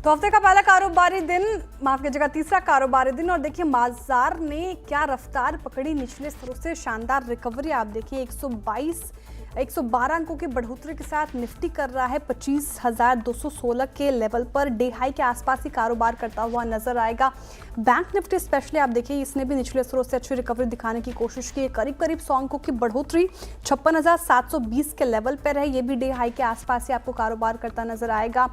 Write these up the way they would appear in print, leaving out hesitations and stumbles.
तो हफ्ते का पहला कारोबारी दिन, माफ कीजिएगा तीसरा कारोबारी दिन, और देखिए बाजार ने क्या रफ्तार पकड़ी। निचले स्तरों से शानदार रिकवरी आप देखिए 112 अंकों की बढ़ोतरी के साथ निफ्टी कर रहा है 25,216 के लेवल पर। डे हाई के आसपास ही कारोबार करता हुआ नजर आएगा। बैंक निफ्टी स्पेशली आप देखिए इसने भी निचले स्तरों से अच्छी रिकवरी दिखाने की कोशिश की है। करीब करीब 100 अंकों की बढ़ोतरी 56,720 के लेवल पर है। ये भी डे हाई के आसपास ही आपको कारोबार करता नजर आएगा।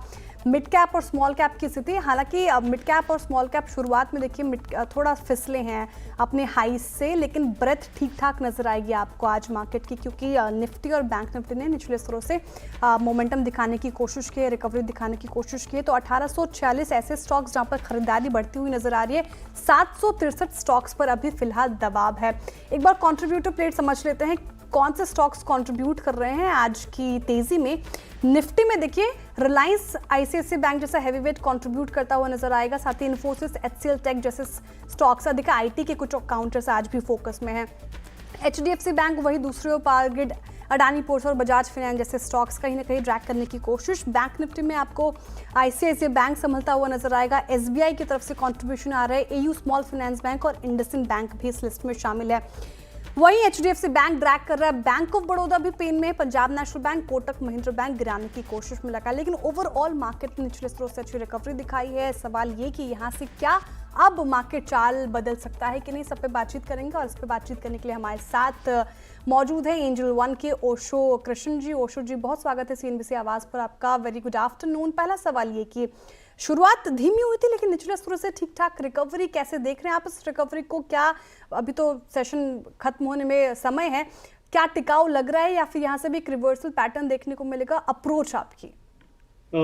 मिड कैप और स्मॉल कैप की स्थिति, हालांकि मिड कैप और स्मॉल कैप शुरुआत में देखिए थोड़ा फिसले हैं अपने हाई से, लेकिन ब्रेथ ठीक ठाक नजर आएगी आपको आज मार्केट की, क्योंकि निफ्टी और बैंक निफ्टी ने निचले स्तरों से मोमेंटम दिखाने की कोशिश की है, रिकवरी दिखाने की कोशिश की है। तो 1846 ऐसे स्टॉक्स जहां पर खरीदारी बढ़ती हुई नजर आ रही है, 763 स्टॉक्स पर अभी फिलहाल दबाव है। एक बार कॉन्ट्रीब्यूटर प्लेट समझ लेते हैं कौन से स्टॉक्स कंट्रीब्यूट कर रहे हैं आज की तेजी में। निफ्टी में देखिए रिलायंस, आईसीआईसीआई बैंक जैसा हैवीवेट कंट्रीब्यूट करता हुआ नजर आएगा। साथ ही इन्फोसिस, एचसीएल टेक जैसे स्टॉक्स, अधिक आईटी के कुछ काउंटर्स आज भी फोकस में है। एचडीएफसी बैंक वही दूसरी ओर, पावर ग्रिड, अडानी पोर्ट्स और बजाज फाइनेंस जैसे स्टॉक्स कहीं ना कहीं ड्रैग करने की कोशिश। बैंक निफ्टी में आपको आईसीआईसीआई बैंक संभलता हुआ नजर आएगा। एसबीआई की तरफ से कंट्रीब्यूशन आ रहा है। एयू स्मॉल फाइनेंस बैंक और इंडसइंड बैंक भी इस लिस्ट में शामिल है। वहीं एचडीएफसी बैंक ड्रैग कर रहा है। बैंक ऑफ बड़ौदा भी पेन में, Punjab national bank, Kotak Mahindra bank गिराने की कोशिश में लगा। लेकिन ओवरऑल मार्केट ने निचले स्तरों से अच्छी रिकवरी दिखाई है। सवाल ये कि यहाँ से क्या अब मार्केट चाल बदल सकता है कि नहीं, सब पे बातचीत करेंगे। और इस पे बातचीत करने के लिए हमारे साथ मौजूद है एंजल वन के ओशो कृष्ण जी। ओशो जी, बहुत स्वागत है सीएनबीसी आवाज पर आपका। Very good afternoon. पहला सवाल ये कि शुरुआत धीमी हुई थी लेकिन निचले स्तरों से ठीक ठाक रिकवरी कैसे देख रहे हैं आप इस रिकवरी को? क्या अभी तो सेशन खत्म होने में समय है, क्या टिकाऊ लग रहा है या फिर यहाँ से भी एक रिवर्सल पैटर्न देखने को मिलेगा? अप्रोच आपकी।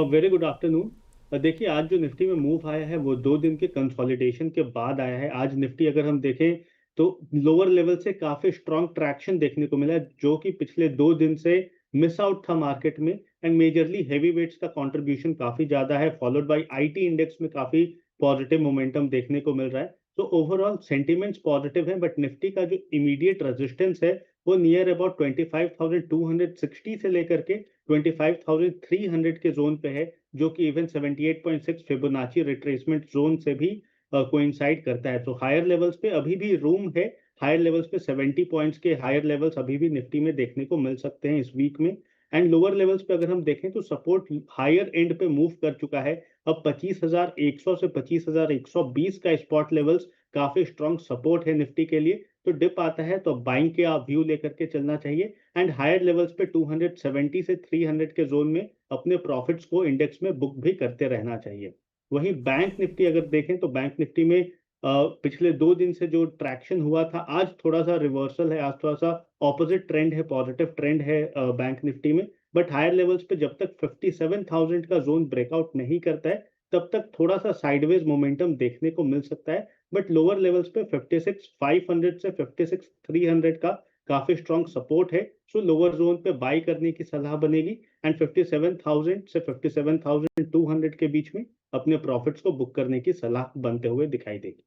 Very good afternoon. देखिए, आज जो निफ्टी में मूव आया है वो 2 दिन के कंसोलिडेशन के बाद आया है। आज निफ्टी अगर हम देखें तो लोअर लेवल से काफी स्ट्रॉन्ग ट्रैक्शन देखने को मिला है, जो कि पिछले 2 दिन से मिस आउट था मार्केट में। एंड मेजरली हैवी वेट्स का कंट्रीब्यूशन काफी ज्यादा है, फॉलोड बाय आईटी इंडेक्स में काफी पॉजिटिव मोमेंटम देखने को मिल रहा है। तो ओवरऑल सेंटिमेंट्स पॉजिटिव है, बट निफ्टी का जो इमीडिएट रेजिस्टेंस है वो नियर अबाउट 25,260 से लेकर के 25,300 के जोन पे है, जो कि इवन 78.6 फिबोनाची रिट्रेसमेंट जोन से भी कोइंसाइड करता है। तो हायर लेवल्स पे अभी भी रूम है। हायर लेवल्स पे 70 पॉइंट्स के हायर लेवल्स अभी भी निफ्टी में देखने को मिल सकते हैं इस वीक में। एंड लोअर लेवल्स पे अगर हम देखें तो सपोर्ट हायर एंड पे मूव कर चुका है। अब 25,100 से 25,120 का स्पॉट लेवल्स काफी स्ट्रॉन्ग सपोर्ट है निफ्टी के लिए। तो डिप आता है तो बाइंग के आप व्यू लेकर के चलना चाहिए। एंड हायर लेवल्स पे 270 से 300 के जोन में अपने प्रॉफिट्स को इंडेक्स में बुक भी करते रहना चाहिए। वहीं बैंक निफ्टी अगर देखें तो बैंक निफ्टी में पिछले 2 दिन से जो ट्रैक्शन हुआ था, आज थोड़ा सा रिवर्सल है, आज थोड़ा सा ऑपोजिट ट्रेंड है, पॉजिटिव ट्रेंड है बैंक निफ्टी में। बट हायर लेवल्स पे जब तक 57,000 का जोन ब्रेकआउट नहीं करता है तब तक थोड़ा सा साइडवेज मोमेंटम देखने को मिल सकता है। बट लोअर लेवल्स पे 56,500 से 56,300 का काफी स्ट्रॉन्ग सपोर्ट है। सो लोअर जोन पे बाई करने की सलाह बनेगी। एंड 57,000 से 57,200 के बीच में अपने प्रॉफिट्स को बुक करने की सलाह बनते हुए दिखाई देगी।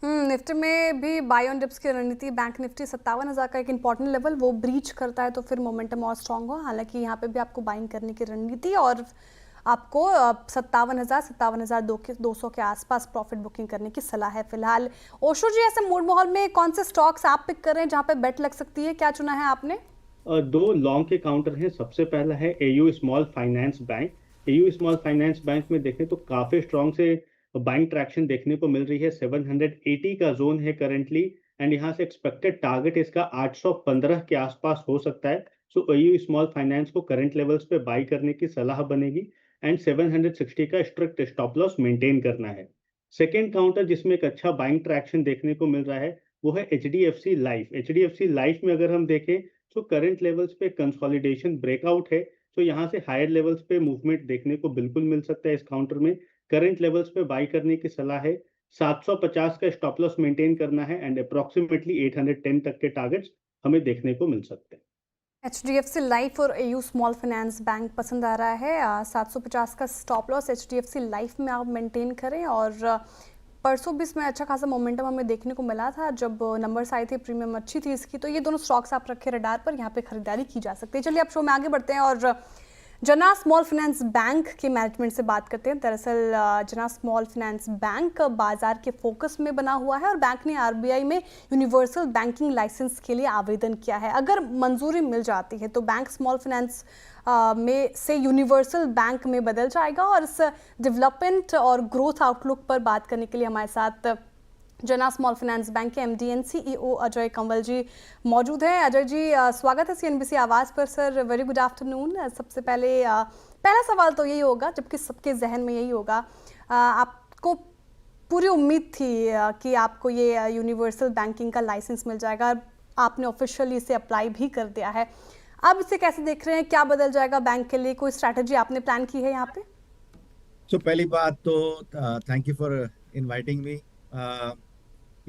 निफ्टी में भी बाय ऑन डिप्स की रणनीति। बैंक निफ्टी 57,000 का एक इंपॉर्टेंट लेवल वो ब्रीच करता है तो फिर मोमेंटम और स्ट्रांग हो। हालांकि यहाँ पे भी आपको बाइंग करने की रणनीति और आपको 57,000 के आसपास प्रॉफिट बुकिंग करने की सलाह है फिलहाल। ओशो जी, ऐसे मूड माहौल में कौन से स्टॉक्स आप पिक कर रहे हैं जहाँ पे बेट लग सकती है? क्या चुना है आपने? 2 लॉन्ग के काउंटर हैं। सबसे पहला है AU small finance bank. AU small finance bank में देखें तो काफी स्ट्रॉन्ग से बाइंग ट्रैक्शन देखने को मिल रही है। 780 का जोन है करंटली। एंड यहाँ से एक्सपेक्टेड टारगेट इसका 815 के आसपास हो सकता है। सो एयू स्मॉल फाइनेंस को करंट लेवल्स पे बाई करने की सलाह बनेगी। एंड 760 का स्ट्रिक्ट स्टॉप लॉस मेंटेन करना है। सेकेंड काउंटर जिसमें एक अच्छा बाइंग ट्रैक्शन देखने को मिल रहा है वो है एचडीएफसी लाइफ। एचडीएफसी लाइफ में अगर हम देखें तो करंट लेवल्स पे कंसोलिडेशन ब्रेकआउट है। तो यहाँ से हायर लेवल्स पे मूवमेंट देखने को बिल्कुल मिल सकता है। इस काउंटर में करंट लेवल्स पे बाई करने की सलाह है। 750 का स्टॉप लॉस मेंटेन करना है। एंड अप्रोक्सीमेटली 810 तक के टारगेट्स हमें देखने को मिल सकते हैं। एचडीएफसी लाइफ और एयू स्मॉल फाइनेंस बैंक पसंद आ रहा है। 750 का स्टॉप लॉस एचडीएफसी लाइफ में आप मेंटेन करें। और परसों भी इसमें अच्छा खासा मोमेंटम हमें देखने को मिला था जब नंबर्स आए थे, प्रीमियम अच्छी थी इसकी। तो ये दोनों स्टॉक्स आप रखे रडार पर, यहाँ पे खरीदारी की जा सकती है। चलिए अब शो में आगे बढ़ते हैं और जना स्मॉल फाइनेंस बैंक के मैनेजमेंट से बात करते हैं। दरअसल जना स्मॉल फाइनेंस बैंक बाजार के फोकस में बना हुआ है और बैंक ने आरबीआई में यूनिवर्सल बैंकिंग लाइसेंस के लिए आवेदन किया है। अगर मंजूरी मिल जाती है तो बैंक स्मॉल फाइनेंस में से यूनिवर्सल बैंक में बदल जाएगा। और इस डेवलपमेंट और ग्रोथ आउटलुक पर बात करने के लिए हमारे साथ जना स्मॉल फाइनेंस बैंक के MD and CEO Ajay Kanwal ji मौजूद हैं। अजय जी, स्वागत है सीएनबीसी आवाज़ पर। Sir, very good afternoon. सबसे पहले पहला सवाल तो यही होगा, जबकि सबके जहन में यही होगा, आपको पूरी उम्मीद थी कि आपको ये यूनिवर्सल बैंकिंग का लाइसेंस मिल जाएगा, आपने ऑफिशियली इसे अप्लाई भी कर दिया है। अब इसे कैसे देख रहे हैं, क्या बदल जाएगा बैंक के लिए? कोई स्ट्रैटेजी आपने प्लान की है यहाँ पे? पहली बात तो thank you for inviting me.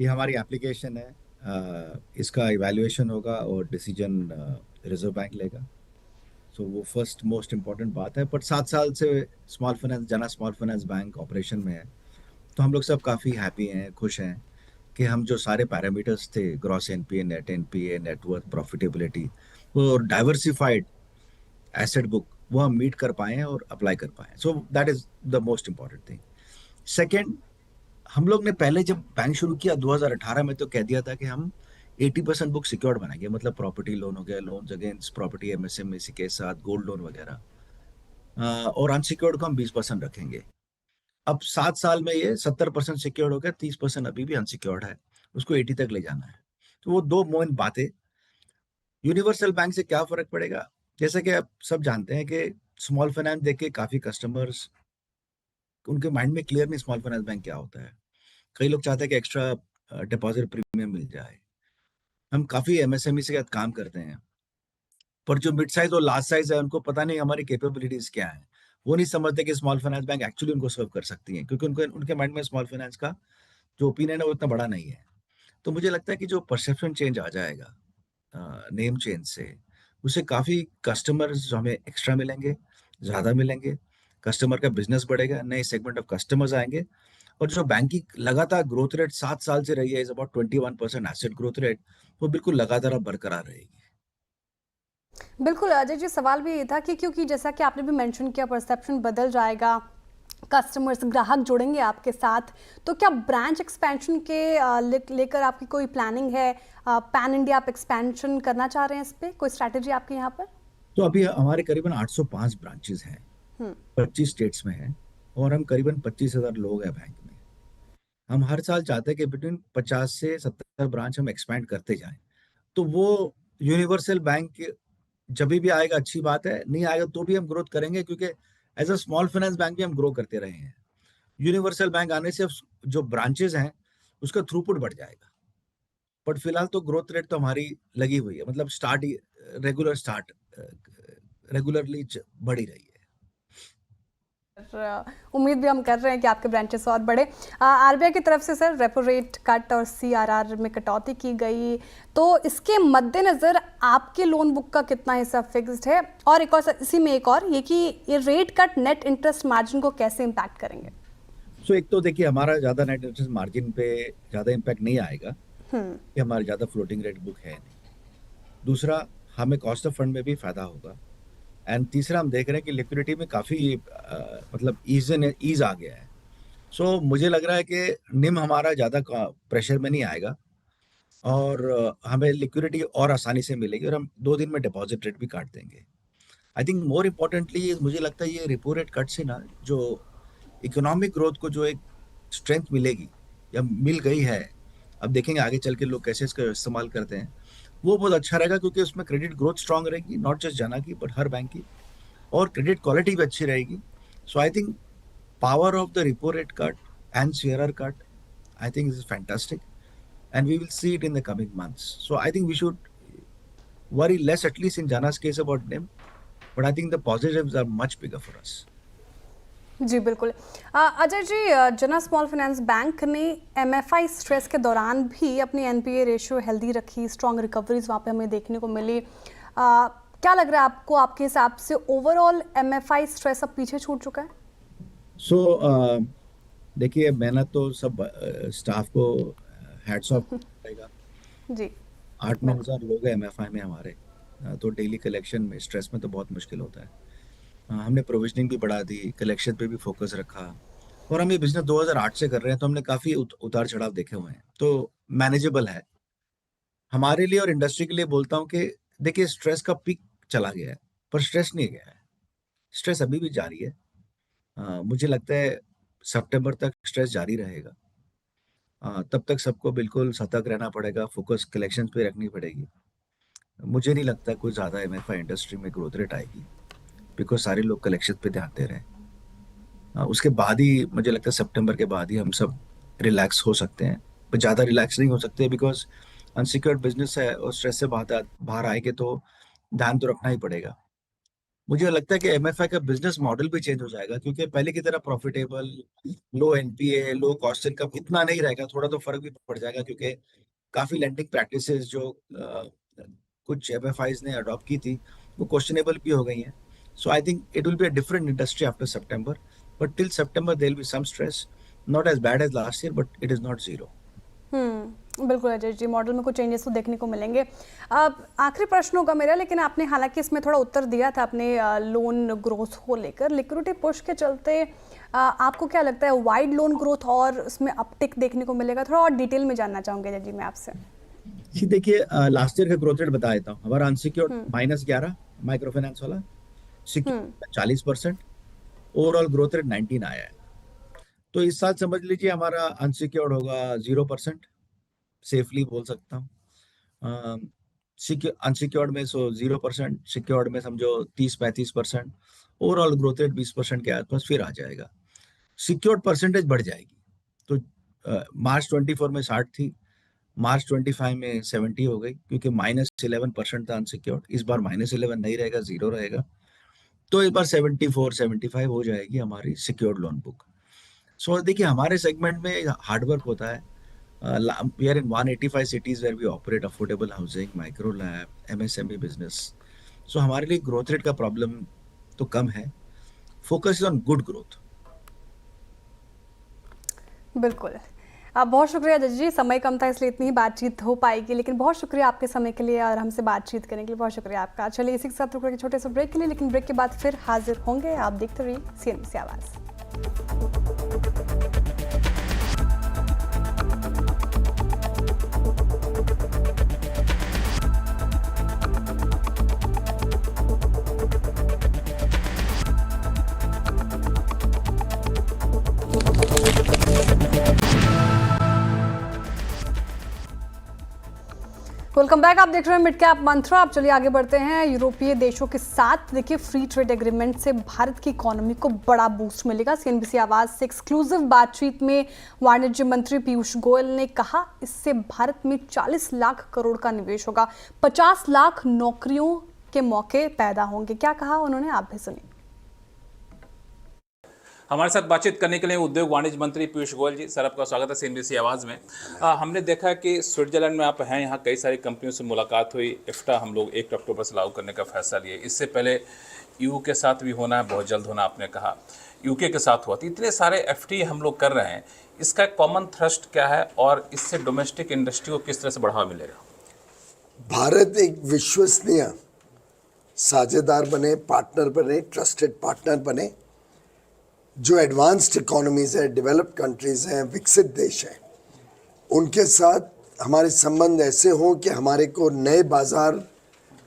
ये हमारी एप्लीकेशन है, इसका इवैल्यूएशन होगा और डिसीजन रिजर्व बैंक लेगा। वो फर्स्ट मोस्ट इम्पॉर्टेंट बात है। पर 7 साल से स्मॉल फाइनेंस जना स्मॉल फाइनेंस बैंक ऑपरेशन में है, तो हम लोग सब काफ़ी हैप्पी हैं, खुश हैं कि हम जो सारे पैरामीटर्स थे, gross NPA, net NPA, net worth, profitability और डाइवर्सिफाइड एसेट बुक, वो हम मीट कर पाए हैं और अप्लाई कर पाए। So that is the most important thing. Second, हम लोग ने पहले जब बैंक शुरू किया 2018 में तो कह दिया था कि हम 80% बुक सिक्योर्ड बनाएंगे, मतलब प्रॉपर्टी लोन हो गया, लोन्स अगेंस्ट प्रॉपर्टी एमएसएमई के साथ, गोल्ड लोन वगैरह, और अनसिक्योर्ड को हम 20% रखेंगे। अब 7 साल में ये 70% सिक्योर्ड हो गया, 30% अभी भी अनसिक्योर्ड है, उसको 80 तक ले जाना है। तो वो दो मेन बातें। यूनिवर्सल बैंक से क्या फर्क पड़ेगा? जैसे कि आप सब जानते हैं कि स्मॉल फाइनेंस देख के काफी कस्टमर्स, उनके माइंड में क्लियर नहीं स्मॉल फाइनेंस बैंक क्या होता है। कई लोग चाहते हैं कि एक्स्ट्रा डिपॉजिट प्रीमियम मिल जाए। हम काफी एमएसएमई के साथ काम करते हैं, पर जो मिड साइज और लार्ज साइज है उनको पता नहीं हमारी कैपेबिलिटीज क्या है। वो नहीं समझते कि स्मॉल फाइनेंस बैंक एक्चुअली उनको सर्व कर सकती है, क्योंकि उनके माइंड में स्मॉल फाइनेंस का जो ओपिनियन है वो इतना बड़ा नहीं है। तो मुझे लगता है कि जो परसेप्शन चेंज आ जाएगा नेम चेंज से, उससे काफ़ी कस्टमर्स जो हमें एक्स्ट्रा मिलेंगे, ज़्यादा मिलेंगे, कस्टमर का बिजनेस बढ़ेगा, नए सेगमेंट ऑफ कस्टमर्स आएंगे। और जो बैंक की लगातार ग्रोथ रेट 7 साल से रही है, is about 21% asset growth rate, वो बिल्कुल लगातार अब बरकरार रहेगी। बिल्कुल अजय जी, सवाल भी ये था कि क्योंकि जैसा कि आपने भी मेंशन किया, परसेप्शन बदल जाएगा, कस्टमर्स, ग्राहक जुड़ेंगे आपके साथ, तो क्या ब्रांच एक्सपेंशन के लेकर आपकी कोई प्लानिंग है? पैन इंडिया आप एक्सपेंशन करना चाह रहे हैं, इस पे कोई स्ट्रैटेजी आपके यहाँ पर? तो अभी हमारे करीबन 805 ब्रांचेस हैं, 25 स्टेट्स में हैं, और हम करीबन 25,000 लोग हैं बैंक में। हम हर साल चाहते हैं कि बिटवीन 50 से 70 ब्रांच हम एक्सपैंड करते जाएं। तो वो यूनिवर्सल बैंक जब भी आएगा अच्छी बात है, नहीं आएगा तो भी हम ग्रोथ करेंगे, क्योंकि as a small finance bank भी हम ग्रो करते रहे हैं। यूनिवर्सल बैंक आने से जो ब्रांचेस हैं उसका थ्रूपुट बढ़ जाएगा। बट फिलहाल तो ग्रोथ रेट तो हमारी लगी हुई है, मतलब रेगुलरली बढ़ ही रही है। उम्मीद भी हम कर रहे हैं कि आपके ब्रांचेस और बढ़े। आरबीआई की तरफ से सर रेपो रेट कट और सीआरआर में कटौती की गई, तो इसके मद्देनजर आपके लोन बुक का कितना हिस्सा फिक्स्ड है? और एक और इसी में एक और ये कि ये rate cut net interest margin को कैसे इम्पैक्ट करेंगे? एक तो देखिए, हमारा ज्यादा नेट इंटरेस्ट मार्जिन पे ज्यादा इम्पैक्ट नहीं आएगा, कि हमारी ज्यादा फ्लोटिंग रेट बुक है नहीं। दूसरा, हमें कॉस्ट ऑफ फंड में भी फायदा होगा। एंड तीसरा, हम देख रहे हैं कि लिक्विडिटी में काफ़ी मतलब ईज आ गया है। मुझे लग रहा है कि निम हमारा ज़्यादा प्रेशर में नहीं आएगा, और हमें लिक्विडिटी और आसानी से मिलेगी, और हम 2 दिन में डिपॉजिट रेट भी काट देंगे। आई थिंक मोर इम्पोर्टेंटली मुझे लगता है ये रिपो रेट कट से ना जो इकोनॉमिक ग्रोथ को जो एक स्ट्रेंथ मिलेगी या मिल गई है, अब देखेंगे आगे चल के लोग कैसे इसका इस्तेमाल करते हैं, वो बहुत अच्छा रहेगा, क्योंकि उसमें क्रेडिट ग्रोथ स्ट्रांग रहेगी, नॉट जस्ट जना की बट हर बैंक की, और क्रेडिट क्वालिटी भी अच्छी रहेगी। I think power of the repo rate cut and CRR cut, I think is fantastic, and we will see it in the coming months. I think we should worry less, at least in Jana's case, about NIM, but I think the positives are much bigger for us. जी बिल्कुल। अजय जी, जना small finance bank ने MFI stress के दौरान भी अपनी NPA ratio healthy रखी, strong recoveries वहाँ पे हमें देखने को मिली। क्या लग रहा है आपको, आपके हिसाब से ओवरऑल एमएफआई स्ट्रेस अब पीछे छूट चुका है? देखिए, मेहनत तो सब स्टाफ को हैट्स ऑफ रहेगा जी। 8-9 हज़ार लोग हैं एमएफआई में हमारे, तो डेली कलेक्शन में स्ट्रेस में तो बहुत मुश्किल होता है। हमने प्रोविजनिंग भी बढ़ा दी, कलेक्शन पे भी फोकस रखा, और हम ये बिजनेस 2008 से कर रहे हैं, तो हमने काफी उतार चढ़ाव देखे हुए हैं, तो मैनेजेबल है हमारे लिए और इंडस्ट्री के लिए। बोलता हूँ कि देखिए, स्ट्रेस का पीक चला गया है, पर स्ट्रेस नहीं गया है, स्ट्रेस अभी भी जारी है। मुझे लगता है सितंबर तक स्ट्रेस जारी रहेगा। तब तक सबको बिल्कुल सतर्क रहना पड़ेगा, फोकस कलेक्शन पे रखनी पड़ेगी। मुझे नहीं लगता कोई ज़्यादा एमएफआई इंडस्ट्री में ग्रोथ रेट आएगी, बिकॉज सारे लोग कलेक्शन पे ध्यान दे रहे हैं। उसके बाद ही मुझे लगता है सितंबर के बाद ही हम सब रिलैक्स हो सकते हैं, पर ज़्यादा रिलैक्स नहीं हो सकते, बिकॉज अनसिक्योर्ड बिजनेस है और स्ट्रेस से बाहर आएंगे तो ध्यान तो रखना ही पड़ेगा। मुझे लगता है कि एमएफआई का बिजनेस मॉडल भी चेंज हो जाएगा, क्योंकि पहले की तरह प्रॉफिटेबल, लो एनपीए, लो कॉस्ट इनकम इतना नहीं रहेगा, थोड़ा तो फर्क भी पड़ जाएगा, क्योंकि काफी लेंडिंग प्रैक्टिसेस जो कुछ एमएफआईज ने अडॉप्ट की थी वो क्वेश्चनेबल भी हो गई हैं। So I think it will be a different industry after September, but till September there will be some stress, not as bad as last year, but it is not zero. बिल्कुल अजय जी, model में कुछ changes तो देखने को मिलेंगे। अब आखिरी प्रश्न होगा मेरा, लेकिन आपने हालांकि इसमें थोड़ा उत्तर दिया था अपने लोन ग्रोथ को लेकर। लिक्विडिटी पुश के चलते आपको क्या लगता है, वाइड लोन ग्रोथ और उसमें अपटिक देखने को मिलेगा? थोड़ा और डिटेल में जानना चाहूंगे अजय जी मैं आपसे। जी देखिए, लास्ट ईयर का ग्रोथ रेट बता देता हूँ। हमारा अनसिक्योर्ड -11, माइक्रो फाइनेंस वाला, सिक्योर्ड 40%, ओवरऑल ग्रोथ रेट 19 आया है। तो इस साल समझ लीजिए हमारा अनसिक्योर्ड होगा 0%, सेफली बोल सकता हूँ। अनसिक्योर्ड में 0%, सिक्योर्ड में समझो 30-35%, ओवरऑल ग्रोथ रेट 20% के आसपास फिर आ जाएगा। सिक्योर्ड परसेंटेज बढ़ जाएगी। तो मार्च 24 में 60 थी, मार्च 25 में 70 हो गई, क्योंकि -11% था अनसिक्योर्ड। इस बार -11 नहीं रहेगा, 0 रहेगा। तो इस बार 74-75 हो जाएगी हमारी सिक्योर्ड लोन बुक। सो देखिए, हमारे सेगमेंट में हार्डवर्क होता है। We are in 185 cities where we operate affordable housing, micro lab, MSME business. So हमारे लिए ग्रोथ रेट का प्रॉब्लम तो कम है, focus is on good growth. बिल्कुल। बहुत शुक्रिया अजय जी, समय कम था इसलिए इतनी ही बातचीत हो पाएगी, लेकिन बहुत शुक्रिया आपके समय के लिए और हमसे बातचीत करने के लिए बहुत शुक्रिया आपका। चलिए इसी के साथ रुक रहे छोटे से ब्रेक के लिए, लेकिन ब्रेक के बाद फिर हाजिर होंगे। आप देखते रहिए CNBC आवाज़। Welcome back. आप देख रहे हैं मिड कैप मंत्रा। आप चलिए आगे बढ़ते हैं यूरोपीय देशों के साथ। देखिए, फ्री ट्रेड एग्रीमेंट से भारत की इकोनॉमी को बड़ा बूस्ट मिलेगा। CNBC आवाज़ से एक्सक्लूसिव बातचीत में वाणिज्य मंत्री पीयूष गोयल ने कहा, इससे भारत में 40 लाख करोड़ का निवेश होगा, 50 लाख नौकरियों के मौके पैदा होंगे। क्या कहा उन्होंने, आप भी सुनिए। हमारे साथ बातचीत करने के लिए उद्योग वाणिज्य मंत्री पीयूष गोयल जी, सर आपका स्वागत है CNBC आवाज़ में। हमने देखा कि स्विट्जरलैंड में आप हैं, यहाँ कई सारी कंपनियों से मुलाकात हुई। इफ्टा हम लोग 1 अक्टूबर से लागू करने का फैसला लिए। इससे पहले EU के साथ भी होना है, बहुत जल्द होना आपने कहा। UK के साथ हुआ। तो इतने सारे FTA हम लोग कर रहे हैं, इसका कॉमन थ्रस्ट क्या है और इससे डोमेस्टिक इंडस्ट्री को किस तरह से बढ़ावा मिलेगा? भारत एक विश्वसनीय साझेदार बने, पार्टनर बने, ट्रस्टेड पार्टनर बने। जो एडवांस्ड इकोनॉमीज है, डेवलप्ड कंट्रीज हैं, विकसित देश हैं, उनके साथ हमारे संबंध ऐसे हों कि हमारे को नए बाजार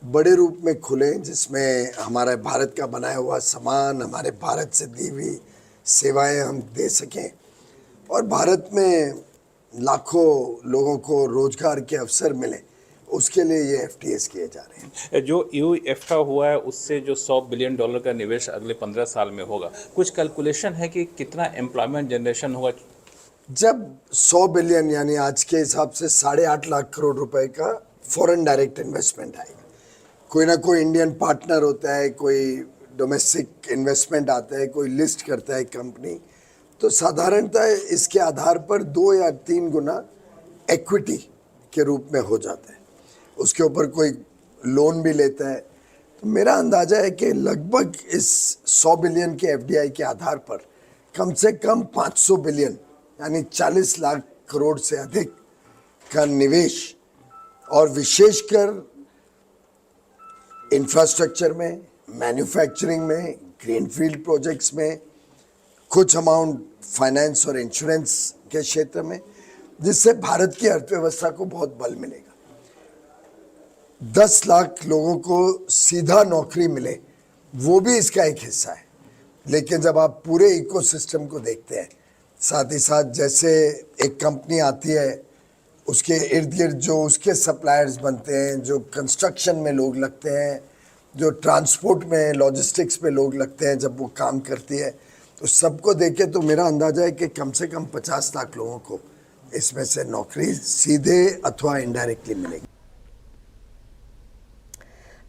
बड़े रूप में खुले, जिसमें हमारा भारत का बनाया हुआ सामान, हमारे भारत से दी हुई सेवाएं हम दे सकें, और भारत में लाखों लोगों को रोजगार के अवसर मिले। उसके लिए ये FTAs किए जा रहे हैं। जो EU EFTA हुआ है, उससे जो $100 बिलियन का निवेश अगले 15 साल में होगा, कुछ कैलकुलेशन है कि कितना एम्प्लॉयमेंट जनरेशन होगा? जब 100 बिलियन यानी आज के हिसाब से 8.5 लाख करोड़ रुपए का फॉरेन डायरेक्ट इन्वेस्टमेंट आएगा। कोई ना कोई इंडियन पार्टनर होता है, कोई डोमेस्टिक इन्वेस्टमेंट आता है, कोई लिस्ट करता है कंपनी, तो साधारणतः इसके आधार पर 2 या 3 गुना इक्विटी के रूप में हो जाता है। उसके ऊपर कोई लोन भी लेता है। तो मेरा अंदाजा है कि लगभग इस 100 बिलियन के FDI के आधार पर कम से कम 500 बिलियन यानी 40 लाख करोड़ से अधिक का निवेश, और विशेषकर इंफ्रास्ट्रक्चर में, मैन्युफैक्चरिंग में, ग्रीनफील्ड प्रोजेक्ट्स में, कुछ अमाउंट फाइनेंस और इंश्योरेंस के क्षेत्र में, जिससे भारत की अर्थव्यवस्था को बहुत बल मिलेगा। 10 लाख लोगों को सीधा नौकरी मिले, वो भी इसका एक हिस्सा है। लेकिन जब आप पूरे इकोसिस्टम को देखते हैं, साथ ही साथ जैसे एक कंपनी आती है, उसके इर्द गिर्द जो उसके सप्लायर्स बनते हैं, जो कंस्ट्रक्शन में लोग लगते हैं, जो ट्रांसपोर्ट में लॉजिस्टिक्स पे लोग लगते हैं, जब वो काम करती है, तो सबको देखे तो मेरा अंदाजा है कि कम से कम 50 लाख लोगों को इसमें से नौकरी सीधे अथवा इनडायरेक्टली मिलेगी।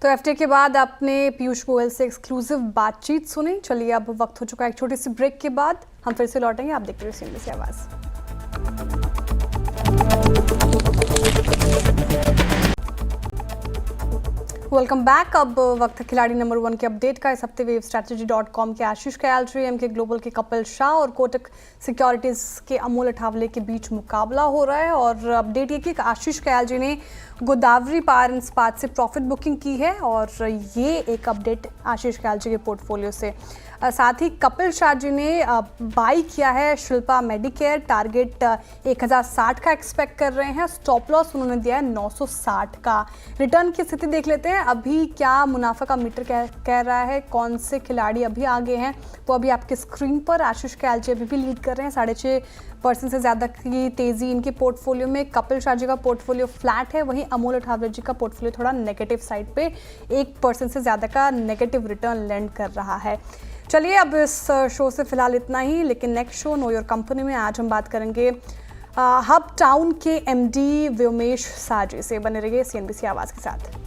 तो एफटीए के बाद आपने पीयूष गोयल से एक्सक्लूसिव बातचीत सुनी। चलिए अब वक्त हो चुका है एक छोटी सी ब्रेक के बाद हम फिर से लौटेंगे। आप देखते रहिए सीएनबीसी आवाज़। Welcome back. अब वक्त है खिलाड़ी नंबर 1 के अपडेट का। इस हफ्ते wavestrategy.com के आशीष कयाल, एमके ग्लोबल के कपिल शाह और कोटक सिक्योरिटीज के अमोल अठावले के बीच मुकाबला हो रहा है। और अपडेट ये कि आशीष कयाल जी ने गोदावरी पावर एंड इस्पात से प्रॉफिट बुकिंग की है और ये एक अपडेट आशीष कयाल जी के पोर्टफोलियो से। साथ ही कपिल शाह जी ने बाई किया है शिल्पा मेडिकेयर, टारगेट 1060 का एक्सपेक्ट कर रहे हैं, स्टॉप लॉस उन्होंने दिया है 960 का। रिटर्न की स्थिति देख लेते हैं, अभी क्या मुनाफा का मीटर कह रहा है, कौन से खिलाड़ी अभी आगे हैं वो अभी आपके स्क्रीन पर। आशीष कयाल जी अभी भी लीड कर रहे हैं, 6.5% से ज़्यादा की तेज़ी इनके पोर्टफोलियो में। कपिल शाह जी का पोर्टफोलियो फ्लैट है, वहीं अमोल अठावले जी का पोर्टफोलियो थोड़ा नेगेटिव साइड पे 1% से ज़्यादा का नेगेटिव रिटर्न लैंड कर रहा है। चलिए अब इस शो से फिलहाल इतना ही, लेकिन next show know your company में आज हम बात करेंगे हब टाउन के एमडी व्योमेश साजी से। बने रहिए सीएनबीसी आवाज़ के साथ।